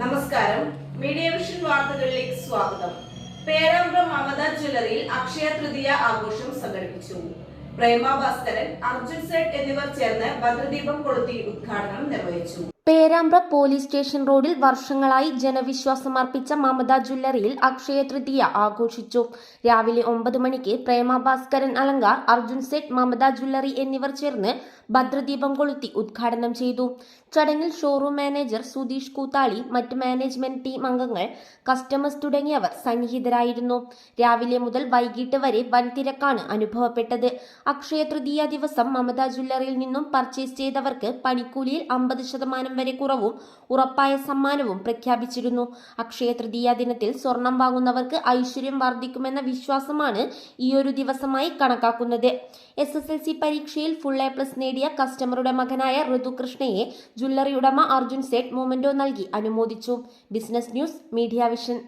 നമസ്കാരം. Media vision വാർത്തകളിലേക്ക് സ്വാഗതം. പേരാമ്പ്ര മമത ജ്വല്ലറിയിൽ അക്ഷയ തൃതീയ ആഘോഷം സംഘടിപ്പിച്ചു. പ്രേമ ഭാസ്കരൻ, അർജുൻ സെഡ് എന്നിവർ ചേർന്ന് ഭദ്രദീപം കൊളുത്തി ഉദ്ഘാടനം നിർവഹിച്ചു. പേരാമ്പ്ര പോലീസ് സ്റ്റേഷൻ റോഡിൽ വർഷങ്ങളായി ജനവിശ്വാസമർപ്പിച്ച മമത ജ്വല്ലറിയിൽ അക്ഷയ തൃതീയ ആഘോഷിച്ചു. രാവിലെ 9 മണിക്ക് പ്രേമ ഭാസ്കരൻ അലങ്കാർ, അർജുൻ സെഡ്, മമത ജ്വല്ലറി എന്നിവർ ചേർന്ന് ഭദ്രദീപം കൊളുത്തി ഉദ്ഘാടനം ചെയ്തു. ചടങ്ങിൽ ഷോറൂം മാനേജർ സുധീഷ് കൂത്താളി, മറ്റ് മാനേജ്മെന്റ് ടീം അംഗങ്ങൾ, കസ്റ്റമേഴ്സ് തുടങ്ങിയവർ സന്നിഹിതരായിരുന്നു. രാവിലെ മുതൽ വൈകിട്ട് വരെ വൻ തിരക്കാണ് അനുഭവപ്പെട്ടത്. അക്ഷയ തൃതീയ ദിവസം മമത ജ്വല്ലറിയിൽ നിന്നും പർച്ചേസ് ചെയ്തവർക്ക് പണിക്കൂലിയിൽ 50% വരെ കുറവും ഉറപ്പായ സമ്മാനവും പ്രഖ്യാപിച്ചിരുന്നു. അക്ഷയ തൃതീയ ദിനത്തിൽ സ്വർണം വാങ്ങുന്നവർക്ക് ഐശ്വര്യം വർദ്ധിക്കുമെന്ന വിശ്വാസമാണ് ഈയൊരു ദിവസമായി കണക്കാക്കുന്നത്. SSLC പരീക്ഷയിൽ ഫുൾ A+ നേടിയ കസ്റ്റമറുടെ മകനായ ഋതുകൃഷ്ണയെ ജ്വല്ലറി ഉടമ അർജുൻ സെഡ് മൊമെന്റോ നൽകി അനുമോദിച്ചു. Business news, media vision.